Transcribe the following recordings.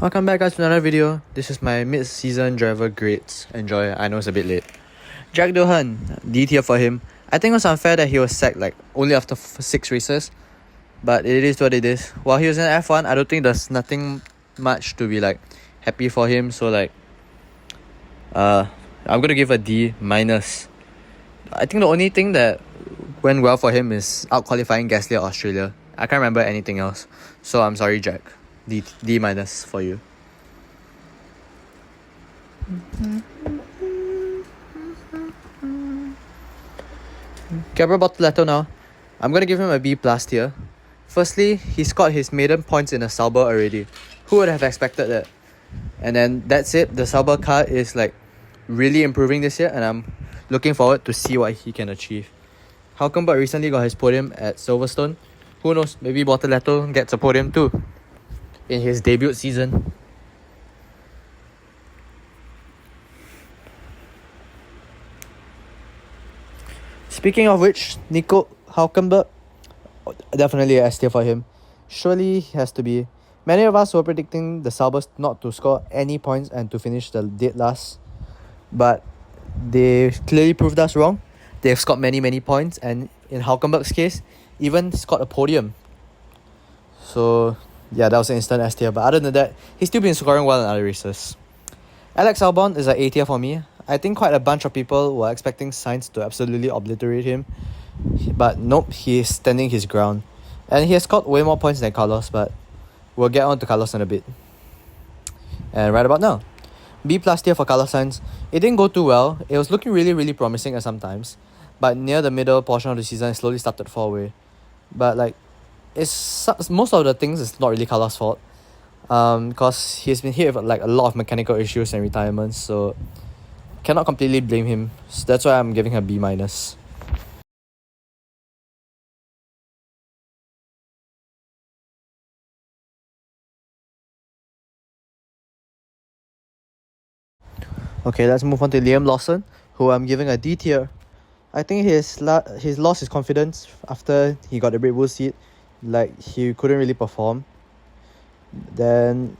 Welcome back guys to another video. This is my mid-season driver grades. Enjoy. I know it's a bit late. Jack Doohan, D tier for him. I think it was unfair that he was sacked only after 6 races. But it is what it is. While he was in F1, I don't think there's nothing much to be happy for him. So I'm gonna give a D minus. I think the only thing that went well for him is out qualifying Gasly at Australia. I can't remember anything else. So I'm sorry, Jack. D minus for you. Gabriel Bortoleto now. I'm gonna give him a B plus tier. Firstly, he scored his maiden points in a Sauber already. Who would have expected that? And then that's it. The Sauber car is really improving this year, and I'm looking forward to see what he can achieve. Hülkenberg recently got his podium at Silverstone. Who knows? Maybe Bortoleto gets a podium too in his debut season. Speaking of which, Nico Hülkenberg, definitely a S tier for him. Surely he has to be. Many of us were predicting the Saubers not to score any points and to finish the dead last, but they clearly proved us wrong. They've scored many points, and in Hülkenberg's case, even scored a podium. So yeah, that was an instant S tier. But other than that, he's still been scoring well in other races. Alex Albon is an A tier for me. I think quite a bunch of people were expecting Sainz to absolutely obliterate him. But nope, he is standing his ground. And he has scored way more points than Carlos, but we'll get on to Carlos in a bit. And right about now, B plus tier for Carlos Sainz. It didn't go too well. It was looking really promising at some times. But near the middle portion of the season, it slowly started to fall away. But it's most of the things is not really Carlos' fault, because he's been hit with a lot of mechanical issues and retirements, so cannot completely blame him. So that's why I'm giving him a B minus. Okay, let's move on to Liam Lawson, who I'm giving a D tier. I think he's lost his confidence after he got the Red Bull seat. He couldn't really perform. Then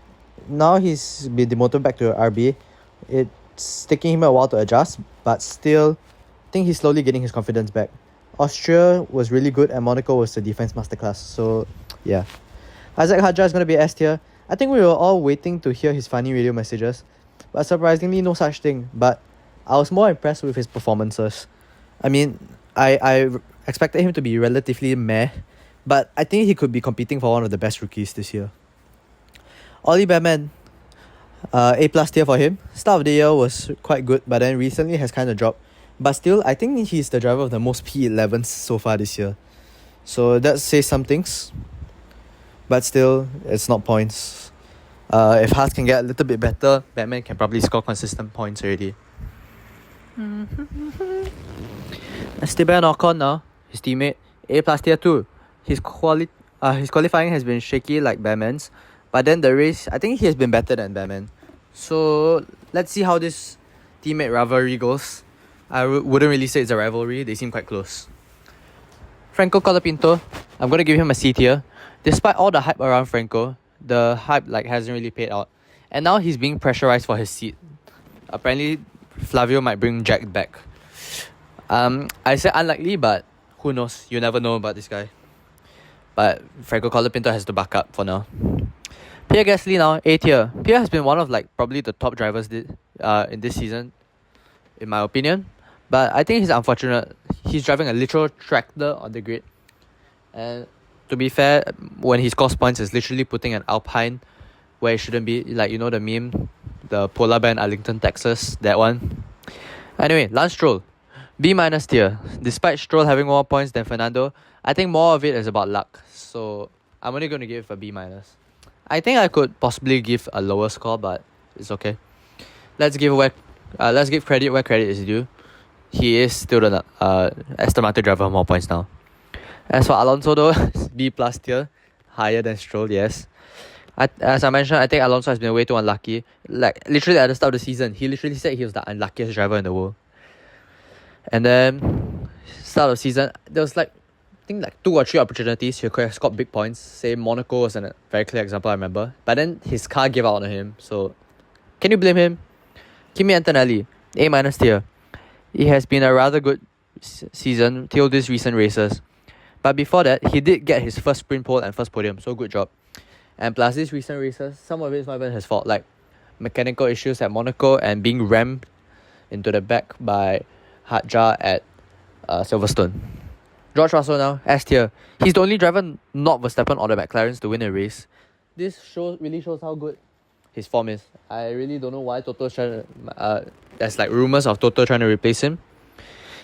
now he's been demoted back to RB. It's taking him a while to adjust, but still, I think he's slowly getting his confidence back. Austria was really good, and Monaco was the defense masterclass. So yeah, Isaac Hadjar is gonna be S tier. I think we were all waiting to hear his funny radio messages, but surprisingly, no such thing. But I was more impressed with his performances. I mean, I expected him to be relatively meh, but I think he could be competing for one of the best rookies this year. Ollie Behrman, A plus tier for him. Start of the year was quite good, but then recently has kind of dropped. But still, I think he's the driver of the most P11s so far this year. So that says some things. But still, it's not points. If Haas can get a little bit better, Batman can probably score consistent points already. Esteban Ocon now, his teammate, A plus tier 2. His qualifying has been shaky like Batman's, but then the race, I think he has been better than Batman. So let's see how this teammate rivalry goes. I wouldn't really say it's a rivalry, they seem quite close. Franco Colapinto, I'm going to give him a C tier. Despite all the hype around Franco, the hype hasn't really paid out. And now he's being pressurized for his seat. Apparently, Flavio might bring Jack back. I said unlikely, but who knows? You never know about this guy. But Franco Colapinto has to back up for now. Pierre Gasly now, A tier. Pierre has been one of probably the top drivers in this season, in my opinion. But I think it's unfortunate. He's driving a literal tractor on the grid. And to be fair, when he scores points, it's literally putting an Alpine where it shouldn't be. The meme, the polar bear in Arlington, Texas, that one. Anyway, Lance Stroll, B minus tier. Despite Stroll having more points than Fernando, I think more of it is about luck. So I'm only going to give a B minus. I think I could possibly give a lower score, but it's okay. Let's give credit where credit is due. He is still the Aston Martin driver with more points now. As for Alonso though, B plus tier, higher than Stroll, yes. As I mentioned, I think Alonso has been way too unlucky. Literally at the start of the season, he literally said he was the unluckiest driver in the world. And then, start of the season, there was think like 2 or 3 opportunities he could have scored big points. Say Monaco was a very clear example, I remember. But then his car gave out on him. So can you blame him? Kimi Antonelli, A- tier. It has been a rather good season till these recent races. But before that, he did get his first sprint pole and first podium, so good job. And plus these recent races, some of it is not even his fault, like mechanical issues at Monaco and being rammed into the back by Hadjar at Silverstone. George Russell now, S tier. He's the only driver not Verstappen or the McLarens to win a race. This really shows how good his form is. I really don't know why Toto's trying to... there's like rumours of Toto trying to replace him.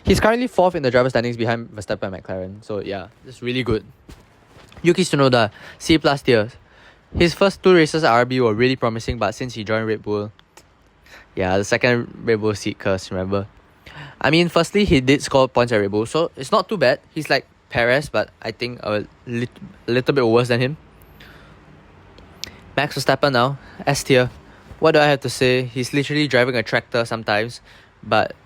He's currently 4th in the driver standings behind Verstappen and McLaren. So yeah, it's really good. Yuki Tsunoda, C+ tier. His first 2 races at RB were really promising, but since he joined Red Bull... Yeah, the second Red Bull seat curse, remember? I mean, firstly, he did score points at Red Bull, so it's not too bad. He's like Perez, but I think a little bit worse than him. Max Verstappen now, S tier. What do I have to say? He's literally driving a tractor sometimes, but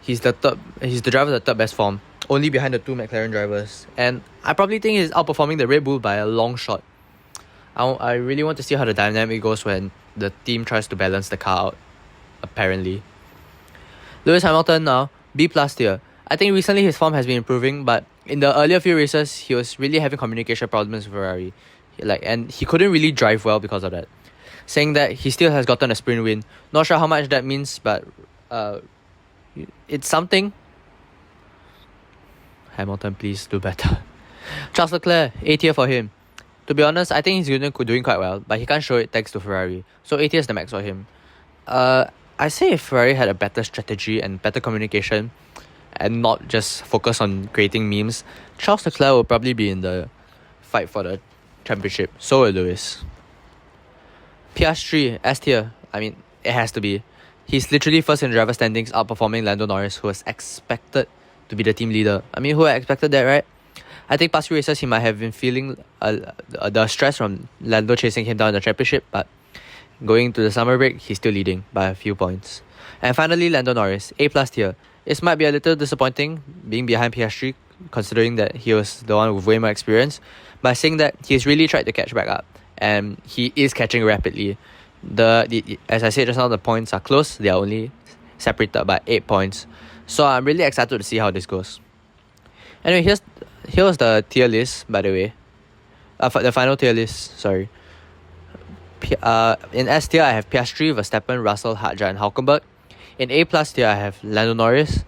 he's the driver with the third best form, only behind the 2 McLaren drivers. And I probably think he's outperforming the Red Bull by a long shot. I really want to see how the dynamic goes when the team tries to balance the car out, apparently. Lewis Hamilton now, B+ tier. I think recently his form has been improving, but in the earlier few races, he was really having communication problems with Ferrari. And he couldn't really drive well because of that. Saying that he still has gotten a sprint win. Not sure how much that means, but it's something. Hamilton, please do better. Charles Leclerc, A tier for him. To be honest, I think he's doing quite well, but he can't show it thanks to Ferrari. So A tier is the max for him. I say if Ferrari had a better strategy and better communication and not just focus on creating memes, Charles Leclerc will probably be in the fight for the championship. So will Lewis. Piastri, S tier. I mean, it has to be. He's literally first in the driver standings, outperforming Lando Norris, who was expected to be the team leader. I mean, who had expected that, right? I think past few races he might have been feeling the stress from Lando chasing him down in the championship, but going to the summer break, he's still leading by a few points. And finally, Lando Norris, A+ tier. It might be a little disappointing being behind Piastri, considering that he was the one with way more experience, but saying that he's really tried to catch back up, and he is catching rapidly. As I said just now, the points are close. They are only separated by 8 points. So I'm really excited to see how this goes. Anyway, here was the tier list, by the way. The final tier list, sorry. In S tier, I have Piastri, Verstappen, Russell, Hadjar, and Hülkenberg. In A+ tier, I have Lando Norris.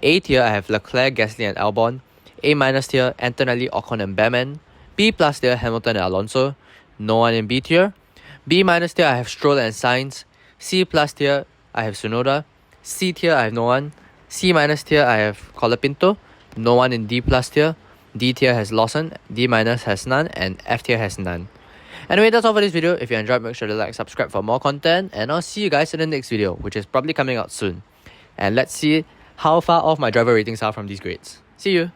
A tier, I have Leclerc, Gasly, and Albon. A- tier, Antonelli, Ocon, and Behrman. B+ tier, Hamilton and Alonso. No one in B tier. B- tier, I have Stroll and Sainz. C+ tier, I have Tsunoda. C tier, I have no one. C- tier, I have Colapinto. No one in D+ tier. D tier has Lawson. D- has none. And F tier has none. Anyway, that's all for this video. If you enjoyed, make sure to like, subscribe for more content. And I'll see you guys in the next video, which is probably coming out soon. And let's see how far off my driver ratings are from these grades. See you!